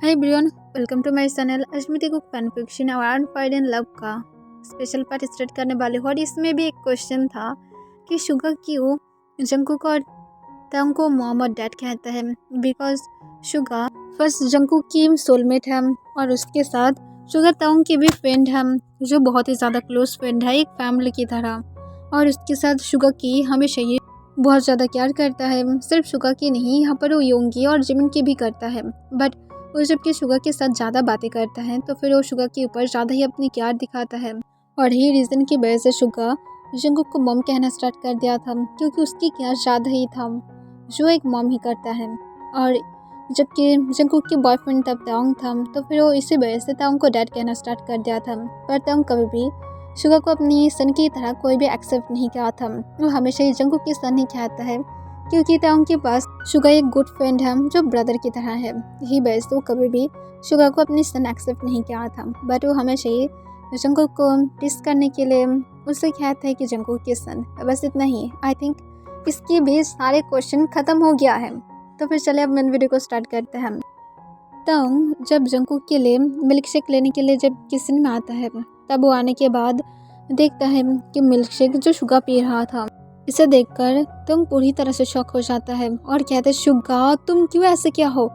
Hi everyone, welcome to my channel. आज मैं देखो fan fiction around fight and love का स्पेशल पार्ट स्टार्ट करने वाले हूँ। और इसमें भी एक क्वेश्चन था कि शुगा क्यों जंकुक और तंग को मॉम और डैड कहता है। बिकॉज शुगा फर्स्ट जंकुक की सोलमेट है और उसके साथ शुगा तंग की भी फ्रेंड है, जो बहुत ही ज़्यादा क्लोज फ्रेंड है, एक फैमिली की तरह। और उसके साथ शुगा की हमेशा ये बहुत ज़्यादा केयर करता है। सिर्फ शुगा की नहीं, यहाँ पर वो योंगी और जिमिन की भी करता है। बट वो जबकि शुगा के साथ ज़्यादा बातें करता है तो फिर वो शुगा के ऊपर ज़्यादा ही अपनी केयर दिखाता है। और यही रीज़न की वजह से शुगा जंकुक को मॉम कहना स्टार्ट कर दिया था, क्योंकि उसकी केयर ज़्यादा ही था, जो एक मॉम ही करता है। और जबकि जंकुक के बॉयफ्रेंड तब तांग था, तो फिर वो इसी वजह से तांग को डैड कहना स्टार्ट कर दिया था। पर तांग कभी भी शुगा को अपनी सन की तरह कोई भी एक्सेप्ट नहीं किया था। वो हमेशा ही जंकुक की सन ही कहता है, क्योंकि तांग के पास शुगा एक गुड फ्रेंड है जो ब्रदर की तरह है। यही वजह से वो कभी भी शुगा को अपनी सन एक्सेप्ट नहीं किया था। बट वो हमेशा ही जंकुक को टिस करने के लिए उससे कहता है कि जंकुक की सन। बस इतना ही। आई थिंक इसके भी सारे क्वेश्चन ख़त्म हो गया है। तो फिर चले अब मेन वीडियो को स्टार्ट करते हैं। तांग जब जंकुक के लिए मिल्क शेक लेने के लिए जब किचन में आता है, तब वो आने के बाद देखता है कि मिल्क शेक जो शुगा पी रहा था। इसे देखकर तुम पूरी तरह से शॉक हो जाता है और कहते हैं, शुगा तुम क्यों ऐसे क्या हो,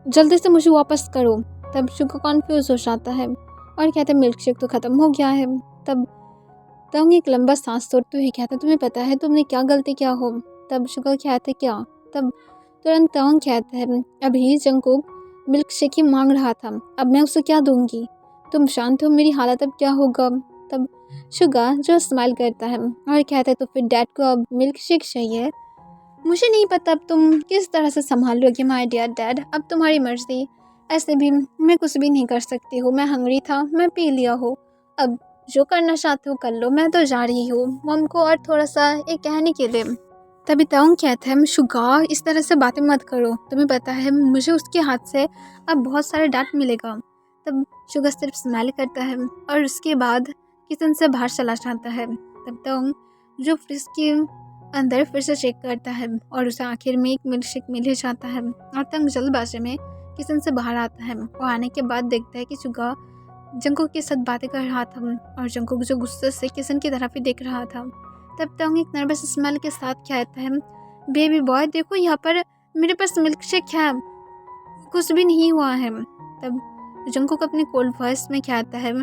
जल्दी से मुझे वापस करो। तब शुगा कॉन्फ्यूज हो जाता है और कहते हैं मिल्क शेक तो ख़त्म हो गया है। तब तंग एक लंबा सांस तोड़ते हुए कहता है, तुम्हें पता है तुमने क्या गलती किया हो। तब शुगा कहते हैं क्या। तब तुरंत तंग कहता है, अभी जंकुक मिल्क शेक ही मांग रहा था, अब मैं उसे क्या दूंगी। तुम शांत हो, मेरी हालत अब क्या होगा। तब शुगा जो स्माइल करता है और कहता है, तो फिर डैड को अब मिल्क शेक चाहिए। मुझे नहीं पता अब तुम किस तरह से संभालोगे माय डियर डैड, अब तुम्हारी मर्जी। ऐसे भी मैं कुछ भी नहीं कर सकती हूँ, मैं हंगरी था, मैं पी लिया हूँ, अब जो करना चाहते हो कर लो, मैं तो जा रही हूँ मॉम को और थोड़ा सा एक कहने के लिए। तभी ताऊं कहता है, शुगा इस तरह से बातें मत करो, तुम्हें पता है मुझे उसके हाथ से अब बहुत सारे डांट मिलेगा। तब शुगा सिर्फ स्माइल करता है और उसके बाद किचन से बाहर चला जाता है। तब ताऊं जो फ्रिज के अंदर फिर से चेक करता है और उसे आखिर में एक मिल्क शेक मिल ही जाता है। और तंग जल्दबाजी में किचन से बाहर आता है और आने के बाद देखता है कि शुगा जंकुक के साथ बातें कर रहा था और जंकुक जो गुस्से से किचन की तरफ ही देख रहा था। तब तंग एक नर्वस स्मेल के साथ कहता है, बेबी बॉय देखो यहाँ पर मेरे पास मिल्क शेक है, कुछ भी नहीं हुआ है। तब जंकुक अपने कोल्ड वॉइस में कहता है,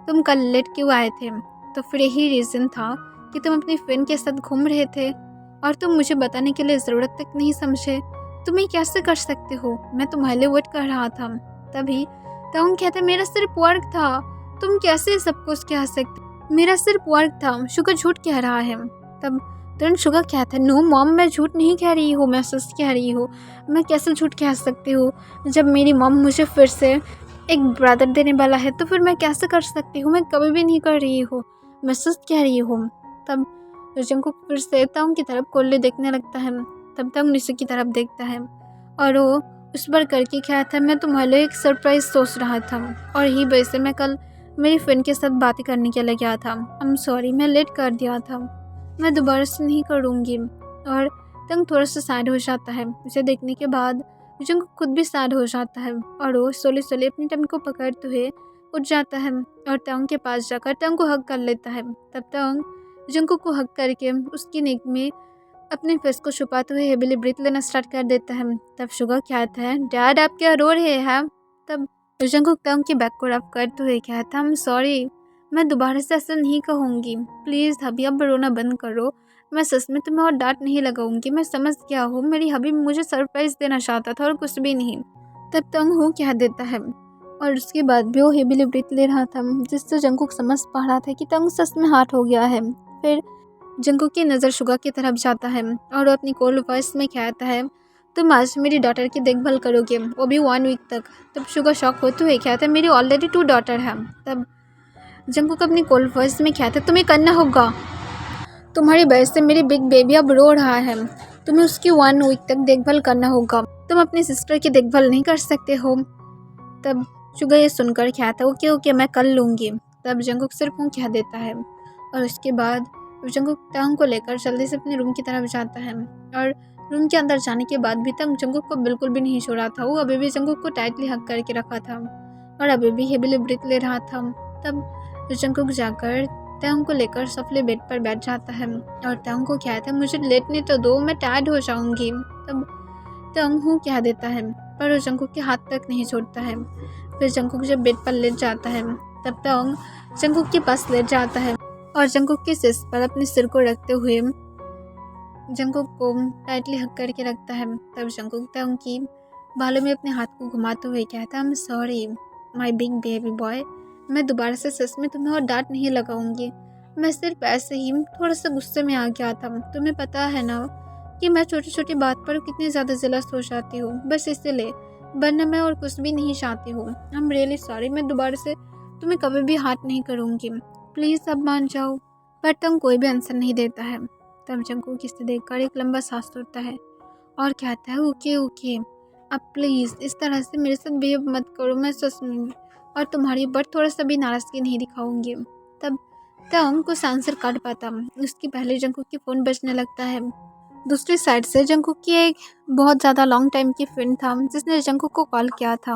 तुम कल लेट क्यों आए थे। तो फिर यही रीज़न था कि तुम अपनी फ्रेंड के साथ घूम रहे थे और तुम मुझे बताने के लिए ज़रूरत तक नहीं समझे। तुम ये कैसे कर सकते हो, मैं तुम्हारे लिए वेट कर रहा था। तभी ताऊं कहते, मेरा सिर्फ वर्क था, तुम कैसे सब कुछ कह सकते, मेरा सिर्फ वर्क था, शुगा झूठ कह रहा है। तब तुरंत शुगा कहता है, नो मॉम मैं झूठ नहीं कह रही हूँ, मैं सच कह रही हूँ। मैं कैसे झूठ कह सकती हूँ, जब मेरी मॉम मुझे फिर से एक ब्रदर देने वाला है तो फिर मैं कैसे कर सकती हूँ, मैं कभी भी नहीं कर रही हूँ, मैं सच कह रही हूँ। तब जंकुक फिर से ताऊं की तरफ कोल्ले देखने लगता है। तब ताऊं नीचे की तरफ देखता है और वो उस पर करके क्या था, मैं तुम्हारे लिए एक सरप्राइज़ सोच रहा था और यही वजह से मैं कल मेरी फ्रेंड के साथ बातें करने के लिए गया था। आई एम सॉरी, मैं लेट कर दिया था, मैं दोबारा से नहीं करूँगी। और तंग थोड़ा सा सैड हो जाता है। उसे देखने के बाद जंकुक खुद भी सैड हो जाता है और वो सोले सोले अपनी टंग को पकड़ते हुए उठ जाता है और तांग के पास जाकर तांग को हग कर लेता है। तब तांग जंकुक को हग करके उसकी नेक में अपने फेस को छुपाते हुए हेविली ब्रीथ लेना स्टार्ट कर देता है। तब शुगा कहता है, डैड आप क्या रो रहे हैं। तब जंकुक तांग के बैक को रफ करते हुए कहता है, सॉरी, मैं दोबारा से ऐसा नहीं कहूँगी, प्लीज़ हबी अब रोना बंद करो, मैं सच में तुम्हें और डांट नहीं लगाऊंगी, मैं समझ गया हूँ, मेरी हबी मुझे सरप्राइज़ देना चाहता था और कुछ भी नहीं। तब तंग हो कह देता है और उसके बाद भी वो हेविली ब्रीथ ले रहा था, जिससे जंकुक समझ पा रहा था कि तंग सच में हार्ट हो गया है। फिर जंकुक की नज़र शुगा की तरफ जाता है और वो अपनी कोल्ड वॉइस में कहता है, तुम आज मेरी डॉटर की देखभाल करोगे, वो भी 1 वीक तक। तब शुगा शॉक होते हुए कहता है, मेरी ऑलरेडी 2 डॉटर है। तब जंकुक अपनी कोल्ड वॉइस में कहता है, तुम्हें करना होगा, तुम्हारी वजह से मेरी बिग बेबी अब रो रहा है, तुम्हें उसकी 1 वीक तक देखभाल करना होगा, तुम अपनी सिस्टर की देखभाल नहीं कर सकते हो। तब शुगा ये सुनकर कहता है, ओके ओके मैं कर लूँगी। तब जंकुक सिर्फ वो कह देता है और उसके बाद जंकुक तांग को लेकर जल्दी से अपने रूम की तरफ जाता है और रूम के अंदर जाने के बाद भी तंग जंगकुक को बिल्कुल भी नहीं छोड़ा था। वो अभी भी जंगकुक को टाइटली हग करके रखा था और अभी भी हेवीली ब्रीथ ले रहा था। तब जंगकुक जाकर तंग को लेकर सफले बेड पर बैठ जाता है और तंग को कहता है मुझे लेटने तो दो, मैं टायर्ड हो जाऊंगी। तब तंग हूँ कह देता है पर वो जंगकुक के हाथ तक नहीं छोड़ता है। फिर जंगकुक जब बेड पर लेट जाता है तब तंग जंगकुक के पास लेट जाता है और जंगकुक के सिर पर अपने सिर को रखते हुए जंगकुक को टाइटली हक करके रखता है। तब जंगकुक तंग की बालों में अपने हाथ को घुमाते हुए कहता है I am sorry my big baby boy, मैं दोबारा से सच में तुम्हें और डांट नहीं लगाऊंगी। मैं सिर्फ ऐसे ही थोड़ा सा गुस्से में आ गया था। तुम्हें पता है ना कि मैं छोटी छोटी बात पर कितनी ज़्यादा जेलस हो जाती हूँ, बस इसलिए, वरना मैं और कुछ भी नहीं चाहती हूँ। आई एम रियली सॉरी, मैं दोबारा से तुम्हें कभी भी हाथ नहीं करूँगी, प्लीज़ अब मान जाओ। पर तंग कोई भी आंसर नहीं देता है। तब जंगकुक किसे देखकर एक लंबा सांस छोड़ता है और कहता है ओके ओके, अब प्लीज़ इस तरह से मेरे साथ बिहेव मत करो, मैं सच में और तुम्हारी ऊपर थोड़ा सा भी नाराज़गी नहीं दिखाऊंगी। तब तंग कुछ आंसर काट पाता, उसकी पहले जंगकुक की फ़ोन बजने लगता है। दूसरी साइड से जंगकुक की एक बहुत ज़्यादा लॉन्ग टाइम की फ्रेंड था जिसने जंगकुक को कॉल किया था।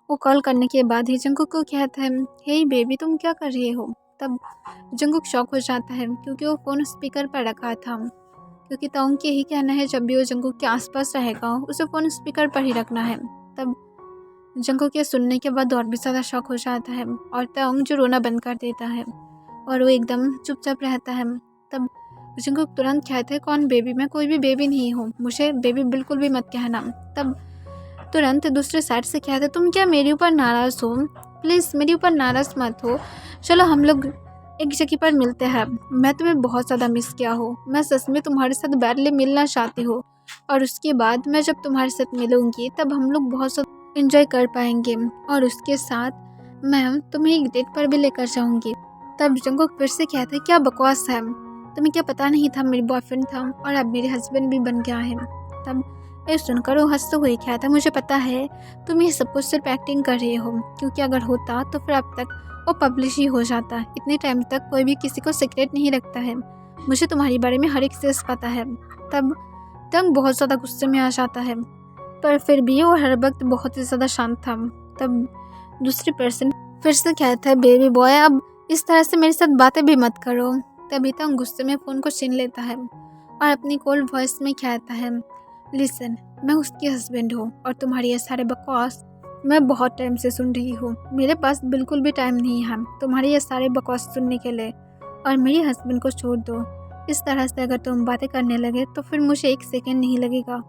वो कॉल करने के बाद ही जंगकुक को कहता है हे बेबी तुम क्या कर रहे हो। तब जंगकुक शॉक हो जाता है क्योंकि वो फ़ोन स्पीकर पर रखा था, क्योंकि तोंग के ही कहना है जब भी वो जंगकुक के आसपास रहेगा उसे फ़ोन स्पीकर पर ही रखना है। तब जंगकुक के सुनने के बाद और भी ज़्यादा शॉक हो जाता है और तोंग जो रोना बंद कर देता है और वो एकदम चुपचाप रहता है। तब जंगकुक तुरंत कहते हैं कौन बेबी, मैं कोई भी बेबी नहीं हूँ, मुझे बेबी बिल्कुल भी मत कहना। तब तुरंत दूसरे साइड से कहते तुम क्या मेरे ऊपर नाराज़ हो, प्लीज़ मेरे ऊपर नाराज़ मत हो, चलो हम लोग एक जगह पर मिलते हैं, मैं तुम्हें बहुत ज़्यादा मिस किया हूँ, मैं सच में तुम्हारे साथ बैडली मिलना चाहती हूँ और उसके बाद मैं जब तुम्हारे साथ मिलूँगी तब हम लोग बहुत ज़्यादा इंजॉय कर पाएंगे और उसके साथ मैं तुम्हें एक डेट पर भी लेकर जाऊँगी। तब जंगकुक फिर से कहते हैं क्या बकवास है, तुम्हें क्या पता नहीं था मेरी बॉयफ्रेंड था और अब मेरे हस्बैंड भी बन गया है। तब ये सुनकर वो हंसते हुए कहता है मुझे पता है तुम ये सब कुछ सिर्फ एक्टिंग कर रहे हो, क्योंकि अगर होता तो फिर अब तक वो पब्लिश ही हो जाता। इतने टाइम तक कोई भी किसी को सीक्रेट नहीं रखता है, मुझे तुम्हारे बारे में हर एक चीज़ पता है। तब तंग बहुत ज़्यादा गुस्से में आ जाता है पर फिर भी वो हर वक्त बहुत ही ज़्यादा शांत था। तब दूसरी पर्सन फिर से कहता है बेबी बॉय अब इस तरह से मेरे साथ बातें भी मत करो। तभी तंग गुस्से में फ़ोन को छीन लेता है और अपनी कोल्ड वॉइस में कहता है लिसन, मैं उसकी हस्बैंड हूँ और तुम्हारी ये सारे बकवास मैं बहुत टाइम से सुन रही हूँ, मेरे पास बिल्कुल भी टाइम नहीं है तुम्हारे ये सारे बकवास सुनने के लिए और मेरे हस्बैंड को छोड़ दो। इस तरह से अगर तुम बातें करने लगे तो फिर मुझे एक सेकंड नहीं लगेगा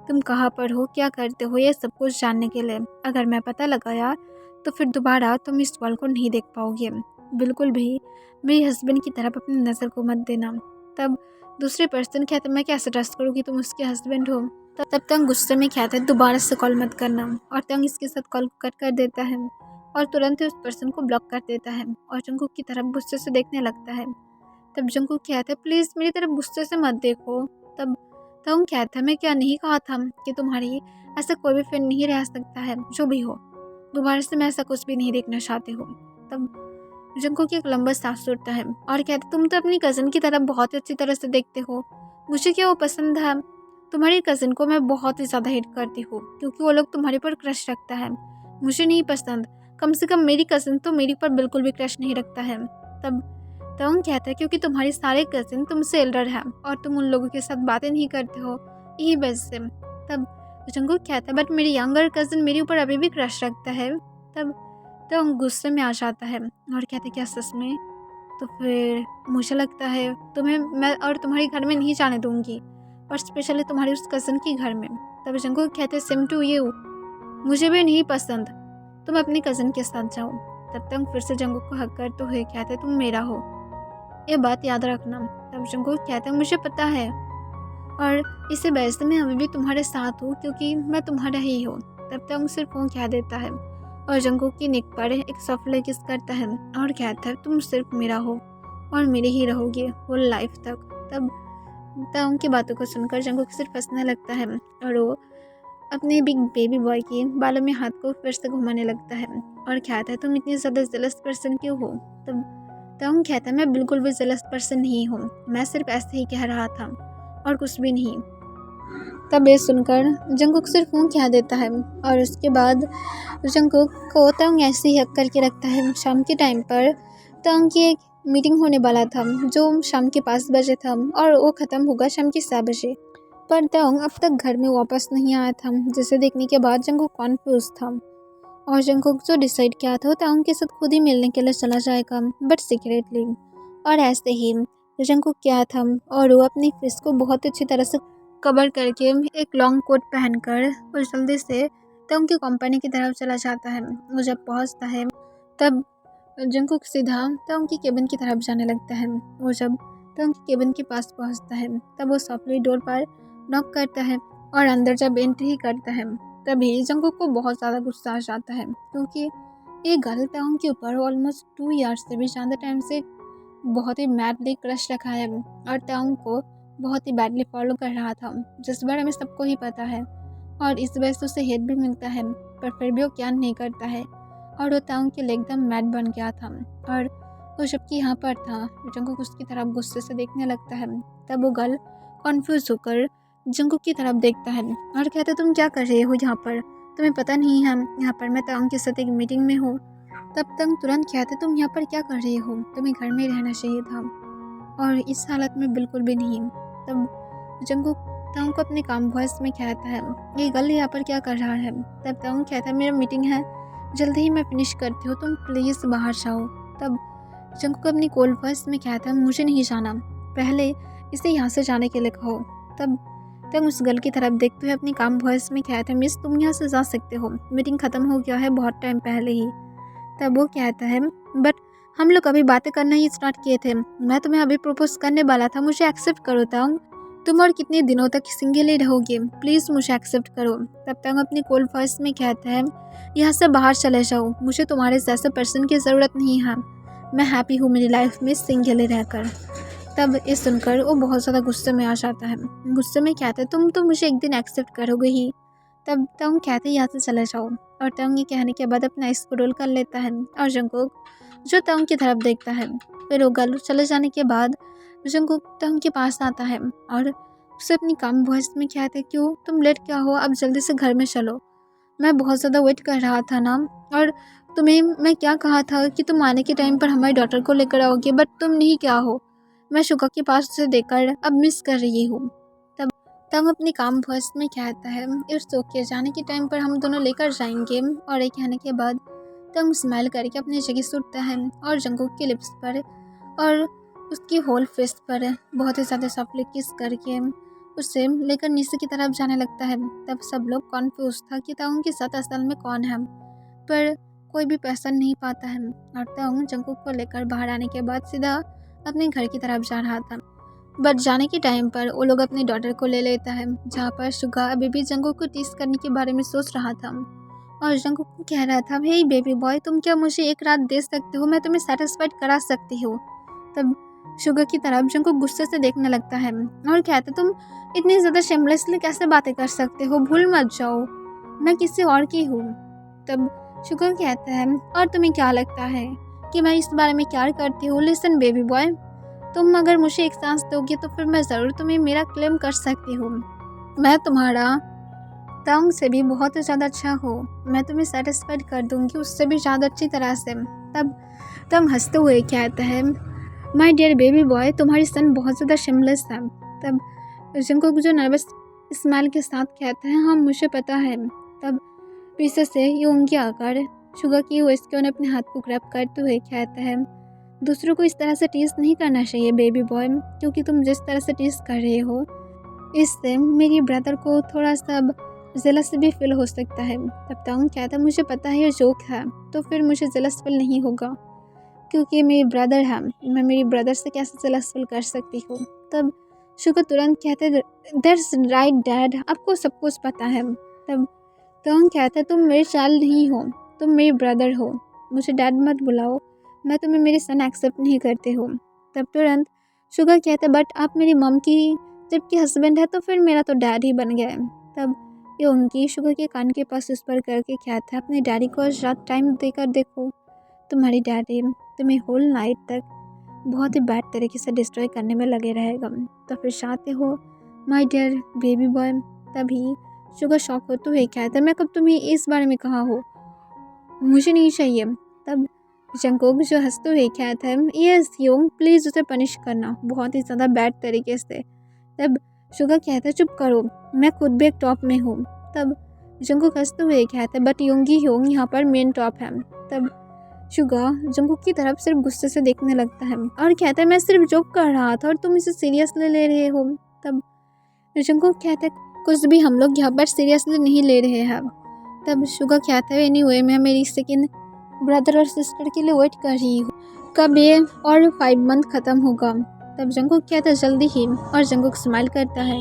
तुम कहाँ पर हो, क्या करते हो, ये सब कुछ जानने के लिए। अगर मैं पता लगाया तो फिर दोबारा तुम इस कॉल को नहीं देख पाओगे, बिल्कुल भी मेरे हस्बैंड की तरफ अपनी नज़र को मत देना। तब दूसरे पर्सन कहते मैं कैसे ट्रस्ट करूँ कि तुम उसके हस्बैंड हो। तब तंग गुस्से में कहता है दोबारा से कॉल मत करना और तंग इसके साथ कॉल कट कर देता है और तुरंत ही उस पर्सन को ब्लॉक कर देता है और जंगकुक की तरफ गुस्से से देखने लगता है। तब जंगकुक कहता है प्लीज़ मेरी तरफ गुस्से से मत देखो। तब तंग कहता है मैं क्या नहीं कहा था कि तुम्हारी ऐसा कोई भी फ्रेंड नहीं रह सकता है, जो भी हो दोबारा से मैं ऐसा कुछ भी नहीं देखना चाहती हूँ। तब जंगकुक एक लंबा सांस छोड़ता है और कहता है तुम तो अपनी कज़न की तरफ बहुत ही अच्छी तरह से देखते हो, मुझे क्या वो पसंद है, तुम्हारी कज़न को मैं बहुत ही ज़्यादा हिट करती हूँ क्योंकि वो लोग तुम्हारे पर क्रश रखता है, मुझे नहीं पसंद, कम से कम मेरी कज़न तो मेरी पर बिल्कुल भी क्रश नहीं रखता है। तब तंग कहता है क्योंकि तुम्हारे सारे कज़न तुमसे एल्डर हैं और तुम उन लोगों के साथ बातें नहीं करते हो, यही वजह से। तब जंगकुक कहता है बट मेरी यंगर कज़न मेरे ऊपर अभी भी क्रश रखता है। तब तंग गुस्से में आ जाता है और कहते क्या सच में, तो फिर मुझे लगता है तुम्हें मैं और तुम्हारे घर में नहीं जाने दूंगी और स्पेशली तुम्हारी उस कज़न के घर में। तब जंगकुक कहते सेम टू यू, मुझे भी नहीं पसंद, तुम अपनी कज़न के साथ जाओ। तब तंग फिर से जंगकुक को हक करते हुए कहते तुम मेरा हो, ये बात याद रखना। तब जंगकुक कहते मुझे पता है और इसी वजह से मैं अभी भी तुम्हारे साथ हूँ क्योंकि मैं तुम्हारा ही हूँ। तब तंग सिर्फ वो कह देता है और जंगकुक की नेक पर एक सॉफ्ट किस करता है और कहता है तुम सिर्फ मेरा हो और मेरे ही रहोगे होल लाइफ तक। तब तंग की बातों को सुनकर जंगकुक सिर्फ हंसने लगता है और वो अपने बिग बेबी बॉय के बालों में हाथ को फिर से घुमाने लगता है और कहता है तुम इतनी ज़्यादा जेलस पर्सन क्यों हो। तब तंग कहता है मैं बिल्कुल भी जेलस पर्सन नहीं हूँ, मैं सिर्फ ऐसे ही कह रहा था और कुछ भी नहीं। तब ये सुनकर जंगकुक सिर्फ ऊँ कह देता है और उसके बाद जंगकुक को तंग ऐसे ही हक करके रखता है। शाम के टाइम पर तंग की एक मीटिंग होने वाला था जो शाम के 5 बजे था और वो ख़त्म होगा शाम के 6 बजे। पर तंग अब तक घर में वापस नहीं आया था, जिसे देखने के बाद जंगकुक कॉन्फ्यूज था और जंगकुक जो डिसाइड किया था वो तंग के साथ खुद ही मिलने के लिए चला जाएगा, बट सीक्रेटली। और ऐसे ही जंगकुक क्या था और वो अपनी फेस को बहुत अच्छी तरह से कवर करके एक लॉन्ग कोट पहनकर वो जल्दी से तंग की कंपनी की तरफ चला जाता है। वो जब पहुंचता है तब जंगकुक सीधा तंग की केबिन की तरफ जाने लगता है। वो जब तंग की केबिन के पास पहुंचता है तब वो सॉफ्टली डोर पर नॉक करता है और अंदर जब एंट्री करता है तभी जंगकुक को बहुत ज़्यादा गुस्सा आ जाता है, क्योंकि ये गर्ल तंग के ऊपर ऑलमोस्ट 2 ईयर्स से भी ज़्यादा टाइम से बहुत ही मैडली क्रश रखा है और तंग को बहुत ही बैडली फॉलो कर रहा था, जिस बारे में सबको ही पता है। और इस वजह से उसे हेट भी मिलता है, पर फिर भी वो क्या नहीं करता है और वो तंग के लिए एकदम मैड बन गया था। और वो जबकि यहाँ पर था जंगकुक उसकी तरफ गुस्से से देखने लगता है। तब वो गर्ल कॉन्फ्यूज होकर जंगकुक की तरफ देखता है और कहता तुम क्या कर रहे हो यहाँ पर, तुम्हें पता नहीं है यहाँ पर मैं तंग के साथ एक मीटिंग में हूँ। तब तंग तुरंत कहते तुम यहाँ पर क्या कर रहे हो, तुम्हें घर में रहना चाहिए था और इस हालत में बिल्कुल भी नहीं। तब जंगकुक तंग को अपने काम वॉइस में कहता है ये गर्ल यहाँ पर क्या कर रहा है। तब तंग कहता है मेरा मीटिंग है, जल्दी ही मैं फिनिश करती हूँ, तुम प्लीज़ बाहर जाओ। तब जंगकुक अपनी कोल्ड वॉइस में कहता है मुझे नहीं जाना, पहले इसे यहाँ से जाने के लिए कहो। तब तंग उस गर्ल की तरफ देखते हुए अपनी काम वॉइस में कहता है मिस तुम यहाँ से जा सकते हो, मीटिंग ख़त्म हो गया है बहुत टाइम पहले ही। तब वो कहता है बट हम लोग अभी बातें करना ही स्टार्ट किए थे, मैं तुम्हें अभी प्रपोज करने वाला था, मुझे एक्सेप्ट करो तंग, तुम और कितने दिनों तक सिंगल ही रहोगे, प्लीज़ मुझे एक्सेप्ट करो। तब तंग अपनी कोल्ड वॉइस में कहता है यहाँ से बाहर चले जाओ, मुझे तुम्हारे जैसे पर्सन की ज़रूरत नहीं है, मैं हैप्पी हूँ मेरी लाइफ में सिंगल ही रहकर। तब ये सुनकर वो बहुत ज़्यादा गुस्से में आ जाता है, गुस्से में कहता है तुम तो मुझे एक दिन एक्सेप्ट करोगे ही। तब तंग कहते यहाँ से चले जाओ और तंग ये कहने के बाद अपना आइस को रोल कर लेता है और जंगकुक जो तंग की तरफ देखता है। फिर वो गर्ल चले जाने के बाद जंगकुक तंग के पास आता है और उसे अपनी काम वॉइस में कहते हैं क्यों तुम लेट क्या हो, अब जल्दी से घर में चलो, मैं बहुत ज़्यादा वेट कर रहा था ना, और तुम्हें मैं क्या कहा था कि तुम आने के टाइम पर हमारी डॉटर को लेकर आओगे, बट तुम नहीं क्या हो, मैं शुगा के पास से देखकर अब मिस कर रही हूँ। तंग अपनी काम वॉइस में कहता है इट्स ओके, जाने के टाइम पर हम दोनों लेकर जाएंगे। और ये कहने के बाद तंग स्माइल करके अपनी जगह से उठता है और जंगकुक के लिप्स पर और उसकी होल फेस पर बहुत ही ज़्यादा सॉफ्टली किस करके उसे लेकर नीचे की तरफ जाने लगता है। तब सब लोग कॉन्फ्यूज था कि तंग के साथ असल में कौन है, पर कोई भी पहचान नहीं पाता है। और तंग जंगकुक को लेकर बाहर आने के बाद सीधा अपने घर की तरफ जा रहा था, बट जाने के टाइम पर वो लोग अपनी डॉटर को ले लेता है, जहाँ पर शुगा अभी भी जंगकुक को टीज करने के बारे में सोच रहा था और जंगकुक को कह रहा था हे बेबी बॉय तुम क्या मुझे एक रात दे सकते हो, मैं तुम्हें सेटिस्फाइड करा सकती हूँ। तब शुगा की तरफ जंगकुक गुस्से से देखने लगता है और कहता तुम इतनी ज़्यादा शेमलेसली कैसे बातें कर सकते हो, भूल मत जाओ मैं किसी और की हूँ। तब शुगा कहता है और तुम्हें क्या लगता है कि मैं इस बारे में क्या करती हूँ, लिसन बेबी बॉय, तुम अगर मुझे एक चांस दोगे तो फिर मैं ज़रूर तुम्हें मेरा क्लेम कर सकती हूँ, मैं तुम्हारा तंग से भी बहुत ज़्यादा अच्छा हूँ, मैं तुम्हें सेटिस्फाइड कर दूँगी उससे भी ज़्यादा अच्छी तरह से। तब तंग हंसते हुए कहता है माय डियर बेबी बॉय तुम्हारी सन बहुत ज़्यादा शिमलेस है। तब जंगकुक जो नर्वस स्माइल के साथ कहता है हाँ मुझे पता है। तब पीछे से योंगी आकर शुगा की वेस्ट ने अपने हाथ को ग्रैब करते हुए कहता है दूसरों को इस तरह से टीज नहीं करना चाहिए बेबी बॉय, क्योंकि तुम जिस तरह से टीज कर रहे हो इससे मेरी ब्रदर को थोड़ा सा जेलस भी फील हो सकता है। तब तंग कहता मुझे पता है ये जोक है, तो फिर मुझे जेलस फील नहीं होगा क्योंकि मेरी ब्रदर है, मैं मेरी ब्रदर से कैसे जेलस फील कर सकती हूँ। तब शुगर तुरंत कहते दैट्स राइट डैड, आपको सब कुछ पता है। तब तंग कहता तुम मेरे चाइल्ड नहीं हो, तुम मेरी ब्रदर हो, मुझे डैड मत बुलाओ, मैं तुम्हें मेरे सन एक्सेप्ट नहीं करते हो। तब तुरंत शुगर कहता बट आप मेरी मम की जबकि हस्बैंड है तो फिर मेरा तो डैड ही बन गया। तब ये उनकी शुगर के कान के पास उस पर करके कहता है अपने डैडी को आज रात टाइम देकर देखो, तुम्हारी डैडी तुम्हें होल नाइट तक बहुत ही बैड तरीके से डिस्ट्रॉय करने में लगे रहेगा। तो फिर चाहते हो माय डियर बेबी बॉय। तभी शुगर शॉक होते हुए कहता है, मैं कब तुम्हें इस बारे में कहा हो, मुझे नहीं चाहिए। तब जंगकोक जो हंसते हुए कहता है, यस योंग प्लीज़ उसे पनिश करना बहुत ही ज़्यादा बैड तरीके से। तब शुगर कहता है, चुप करो, मैं खुद भी एक टॉप में हूँ। तब जंगकोक हंसते हुए कहता है, बट योंगी योंग यहाँ पर मेन टॉप है। तब शुगर जंगकोक की तरफ सिर्फ गुस्से से देखने लगता है और कहता है, मैं सिर्फ जोक कर रहा था और तुम इसे सीरियसली ले रहे हो। तब जंगकोक कहता है, कुछ भी हम लोग यहाँ पर सीरियसली नहीं ले रहे हैं। तब शुगर कहता है, एनीवे मैं मेरी सेकंड ब्रदर और सिस्टर के लिए वेट कर रही हूँ, कब ये और 5 मंथ ख़त्म होगा। तब जंगकोक कहता है, जल्दी ही। और जंगकोक स्माइल करता है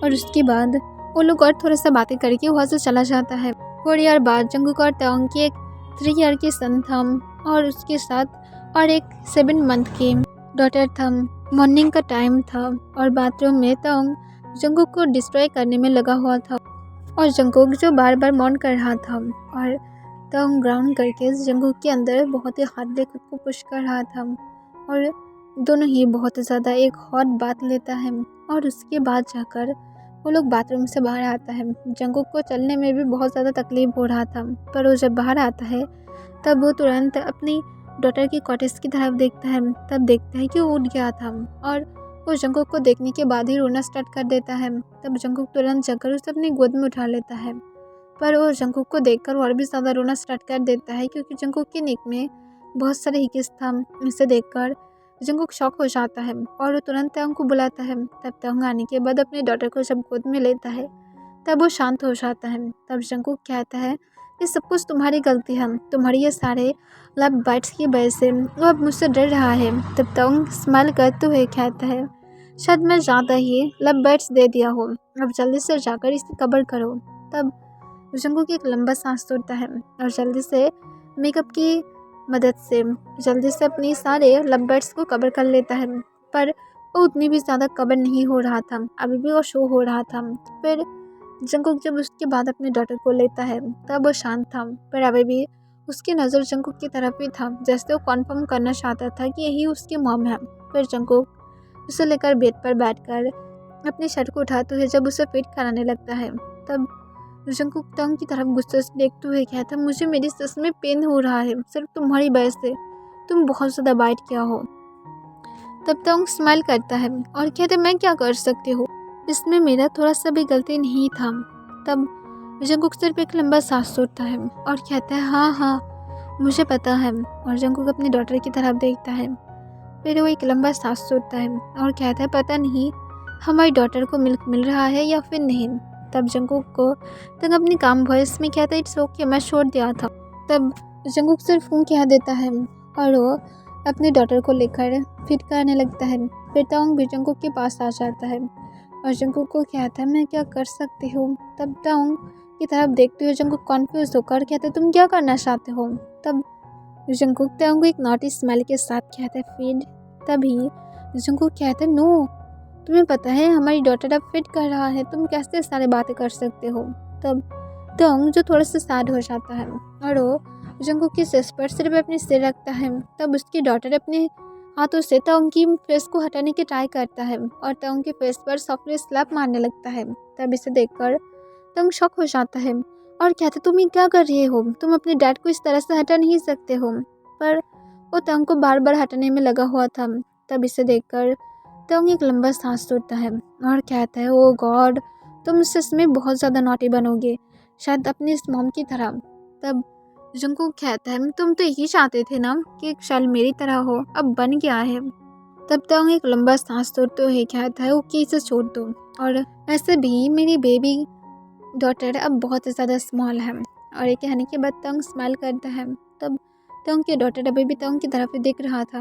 और उसके बाद वो लोग और थोड़ा सा बातें करके वहाँ से चला जाता है। थोड़ी देर बाद जंगकोक और ताओंग की एक 3 ईयर की सन था और उसके साथ और एक 7 मंथ की डॉटर था। मॉर्निंग का टाइम था और बाथरूम में ताओंग जंगकोक को डिस्ट्रॉय करने में लगा हुआ था और जंगकोक जो बार बार मॉर्न कर रहा था और ताओंग ग्राउंड करके जंगकोक के अंदर बहुत ही हार्डली खुद को पुश कर रहा था और दोनों ही बहुत ज़्यादा एक हॉट बात लेता है। और उसके बाद जाकर वो लोग बाथरूम से बाहर आता है। जंगकोक को चलने में भी बहुत ज़्यादा तकलीफ हो रहा था, पर वो जब बाहर आता है तब वो तुरंत अपनी डॉटर की कॉटेज की तरफ देखता है। तब देखता है कि वो उठ गया था और वो जंगकोक को देखने के बाद ही रोना स्टार्ट कर देता है। तब जंगकोक तुरंत जाकर उसे अपनी गोद में उठा लेता है, पर वो जंगकोक को देखकर और भी ज़्यादा रोना स्टार्ट कर देता है क्योंकि जंगकोक के नेक में बहुत सारे हिकिस था। इसे देखकर जंगकोक शॉक हो जाता है और वो तुरंत ताओंग को बुलाता है। तब ताओंग आने के बाद अपने डॉटर को जब गोद में लेता है तब वो शांत हो जाता है। तब जंगकोक कहता है, ये सब कुछ तुम्हारी गलती है, तुम्हारे ये सारे लव बाइट्स की वजह से वो अब मुझसे डर रहा है। तब ताओंग स्माइल करते हुए कहता है, शायद मैं ज़्यादा ही लव बाइट्स दे दिया हो, अब जल्दी से जाकर इसे कवर करो। तब जंगकोक एक लंबा सांस छोड़ता है और जल्दी से मेकअप की मदद से जल्दी से अपनी सारे लव बर्ड्स को कवर कर लेता है, पर वो उतनी भी ज़्यादा कवर नहीं हो रहा था, अभी भी वो शो हो रहा था। फिर जंगकोक जब उसके बाद अपने डॉटर को लेता है तब वो शांत था, पर अभी भी उसकी नज़र जंगकोक की तरफ ही था, जैसे वो कन्फर्म करना चाहता था कि यही उसकी मॉम है। फिर जंगकोक उसे लेकर बेड पर बैठकर अपने शर्ट को उठाते हुए जब उसे फिट कराने लगता है तब जंगकोक ताओंग की तरफ गुस्से से देखते हुए कहता, मुझे मेरी सस में पेन हो रहा है सिर्फ तुम्हारी वजह से, तुम बहुत ज़्यादा बाइट किया हो। तब ताओंग स्माइल करता है और कहते, मैं क्या कर सकती हूँ, इसमें मेरा थोड़ा सा भी गलती नहीं था। तब जंगकोक सिर्फ एक लंबा सांस छोड़ता है और कहता है, हाँ हाँ मुझे पता है। और जंगकोक अपनी डॉटर की तरफ देखता है, फिर वो एक लंबा सांस छोड़ता है और कहता है, पता नहीं हमारी डॉटर को मिल्क मिल रहा है या फिर नहीं। तब जंगकोक को तंग अपनी काम वॉइस में कहता है, इट्स ओके मैं छोड़ दिया था। तब जंगकोक सिर्फ कह देता है और वो अपनी डॉटर को लेकर फिट करने लगता है। फिर ताओंग भी जंगकोक के पास आ जाता है और जंगकोक को कहता है, मैं क्या कर सकती हूँ। तब ताओंग की तरफ देखते हुए जंगकोक कॉन्फ्यूज होकर कहता है, तुम क्या करना चाहते हो। तब जंगकोक ताओंग को एक नॉटी स्माइल के साथ कहता है, फीड। तभी जंगकोक कहता है, नो तुम्हें पता है हमारी डॉटर अब फिट कर रहा है, तुम कैसे सारे बातें कर सकते हो। तब ताओंग जो थोड़ा सा सैड हो जाता है और वो जंगकोक के सिर पर सिर्फ अपने सिर रखता है। तब उसकी डॉटर अपने हाथों से ताओंग की फेस को हटाने की ट्राई करता है और ताओंग के फेस पर सॉफ्टली स्लैप मारने लगता है। तब इसे देखकर ताओंग शॉक हो जाता है और कहता, तुम ये क्या कर रहे हो, तुम अपने डैड को इस तरह से हटा नहीं सकते हो। पर वो ताओंग को बार बार हटाने में लगा हुआ था। तब इसे देखकर ताओंग एक लंबा सांस छोड़ता है और कहता है, ओ गॉड तुम सच में बहुत ज़्यादा नॉटी बनोगे, शायद अपनी इस मॉम की तरह। तब जंगकोक कहता है, तुम तो यही चाहते थे ना कि एक शाल मेरी तरह हो, अब बन गया है। तब ताओंग एक लंबा सांस छोड़ते हुए कहता है, ओके इसे छोड़ दो, और ऐसे भी मेरी बेबी डॉटर अब बहुत ज़्यादा स्मॉल है। और ये कहने के बाद ताओंग स्माइल करता है। तब ताओंग की डॉटर अभी भी ताओंग की तरफ ही देख रहा था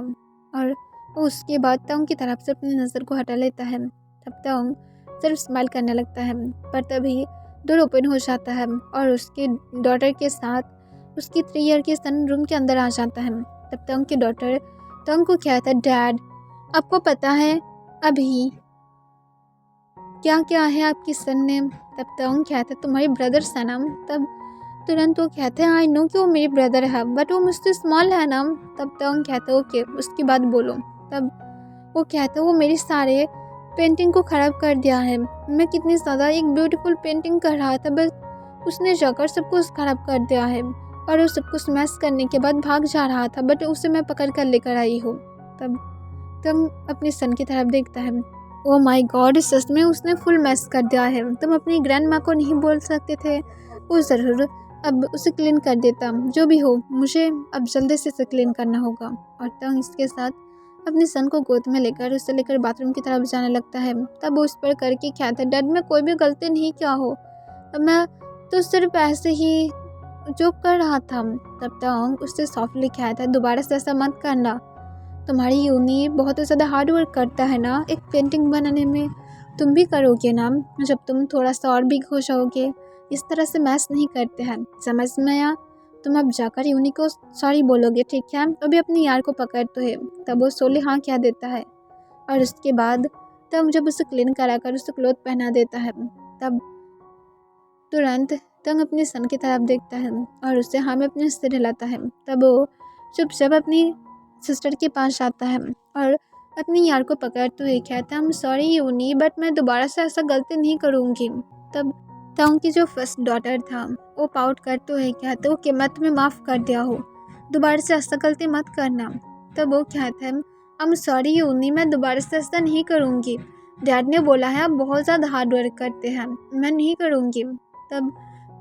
और उसके बाद ताओंग की तरफ से अपनी नज़र को हटा लेता है। तब ताओंग सिर्फ स्माइल करने लगता है, पर तभी डोर ओपन हो जाता है और उसकी डॉटर के साथ उसकी 3 ईयर की सन रूम के अंदर आ जाता है। तब ताओंग की डॉटर ताओंग को कहता है, डैड आपको पता है अभी क्या क्या है आपकी सन ने। तब ताओंग कहता है, तुम्हारे ब्रदर सनम। तब तुरंत वो कहते हैं, आई नो कि वो मेरे ब्रदर है, बट वो मुझसे स्मॉल है ना। तब ताओंग कहता है, ओके उसकी बात बोलो। तब वो कहता है, वो मेरे सारे पेंटिंग को ख़राब कर दिया है। मैं कितनी ज़्यादा एक ब्यूटीफुल पेंटिंग कर रहा था, बस उसने जाकर सब कुछ ख़राब कर दिया है। और वो सब कुछ स्मैश करने के बाद भाग जा रहा था, बट उसे मैं पकड़ कर लेकर आई हूँ। तब तुम अपने सन की तरफ देखता है। ओ माय गॉड, सच में उसने फुल मैस कर दिया है। तुम अपनी ग्रैंड माँ को नहीं बोल सकते थे? वो ज़रूर अब उसे क्लीन कर देता। जो भी हो, मुझे अब जल्दी से इसे क्लीन करना होगा। और तंग इसके साथ अपने सन को गोद में लेकर उसे लेकर बाथरूम की तरफ जाने लगता है। तब वो उस पर करके क्या था, डैड में कोई भी गलती नहीं किया हो, मैं तो सिर्फ ऐसे ही जो कर रहा था। तब तंग उससे सॉफ्टली क्या था, दोबारा से ऐसा मत करना। तुम्हारी यूनी बहुत ज़्यादा हार्ड वर्क करता है ना एक पेंटिंग बनाने में, तुम भी करोगे ना जब तुम थोड़ा सा और भी खुश होगे। इस तरह से मैच नहीं करते हैं, समझ में आया? तुम अब जाकर यूनी को सॉरी बोलोगे, ठीक है? अभी अपने यार को पकड़ तो है। तब वो सोले हाँ कह देता है और उसके बाद तब जब उसे क्लीन कराकर उसे क्लोथ पहना देता है, तब तुरंत तंग अपने सन की तरफ देखता है और उसे हाँ में अपने सिर हिलाता है। तब वो चुपचाप अपनी सिस्टर के पास आता है और अपनी यार को पकड़ते हुए कहता है, सॉरी यूनी, बट मैं दोबारा से ऐसा गलती नहीं करूँगी। तब तंग की जो फर्स्ट डॉटर था वो पाउट करते हुए कहता है, कि मैं तुम्हें माफ़ कर दिया हो, दोबारा से ऐसा गलती मत करना। तब वो कहता है, सॉरी यूनी, मैं दोबारा से ऐसा नहीं करूँगी। डैड ने बोला है आप बहुत ज़्यादा हार्ड वर्क करते हैं, मैं नहीं करूँगी। तब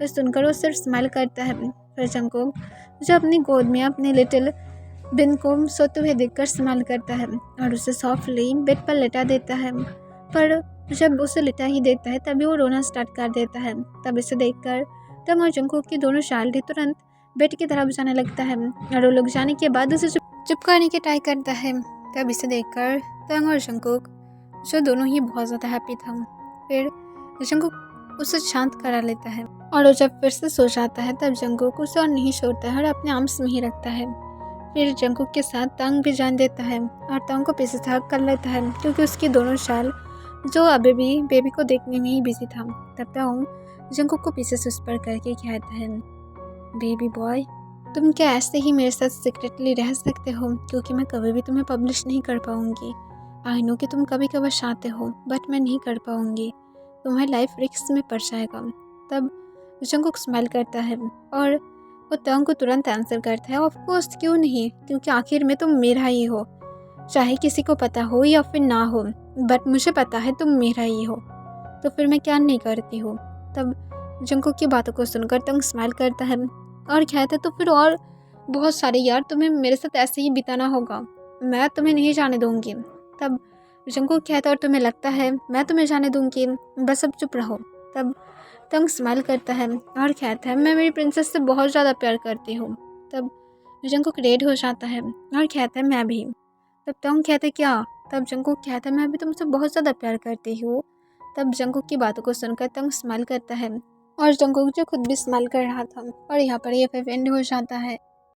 सुनकर वो सिर्फ स्माइल करता है। फिर जंगकुक जो अपनी गोद में अपने लिटिल बिन को सोते हुए देखकर स्माइल करता है और उसे सॉफ्टली बेड पर लेटा देता है। पर जब उसे लेटा ही देता है तभी वो रोना स्टार्ट कर देता है। तब इसे देखकर तंग और जंगकुक की दोनों चाइल्ड तुरंत बेड की तरफ जाने लगता है और वो लोग जाने के बाद उसे चुप करने की ट्राई करता है। तब इसे देखकर तंग और जंगकुक जो दोनों ही बहुत ज़्यादा हैप्पी था। फिर जंगकुक उसे शांत करा लेता है और वो जब फिर से सो जाता है तब जंगकुक उसे और नहीं छोड़ता है और अपने आर्म्स में ही रखता है। फिर जंगकुक के साथ तंग भी जान देता है और तंग को पीछे से हग कर लेता है क्योंकि उसकी दोनों शाल जो अभी भी बेबी को देखने में ही बिजी था। तब तंग जंगकुक को पीछे से उस पर करके कहता है, बेबी बॉय, तुम क्या ऐसे ही मेरे साथ सीक्रेटली रह सकते हो, क्योंकि मैं कभी भी तुम्हें पब्लिश नहीं कर पाऊंगी। आई नो कि तुम कभी कभी चाहते हो, बट मैं नहीं कर पाऊंगी, तुम्हारी लाइफ रिस्क में पड़ जाएगा। तब जंगकुक स्माइल करता है और वो तंग को तुरंत आंसर करता है, ऑफ कोर्स, क्यों नहीं, क्योंकि आखिर में तुम मेरा ही हो, चाहे किसी को पता हो या फिर ना हो, बट मुझे पता है तुम मेरा ही हो, तो फिर मैं क्या नहीं करती हूँ। तब जंगकुक की बातों को सुनकर तंग स्माइल करता है और कहता है, तो फिर और बहुत सारे यार तुम्हें मेरे साथ ऐसे ही बिताना होगा, मैं तुम्हें नहीं जाने दूंगी। तब जंगकुक कहता है, और तुम्हें लगता है मैं तुम्हें जाने दूंगी, बस अब चुप रहो। तब तंग स्माइल करता है और कहता है, मैं मेरी प्रिंसेस से बहुत ज़्यादा प्यार करती हूँ। तब जंगकुक रेड हो जाता है और कहता है, मैं भी। तब तंग कहता है, क्या? तब जंगकुक कहता है, मैं भी तुमसे बहुत ज़्यादा प्यार करती हूँ। तब जंगकुक की बातों को सुनकर तंग स्माइल करता है और जंगकुक जो खुद भी स्माइल कर रहा था और यहाँ पर ये फिर एंड हो जाता है।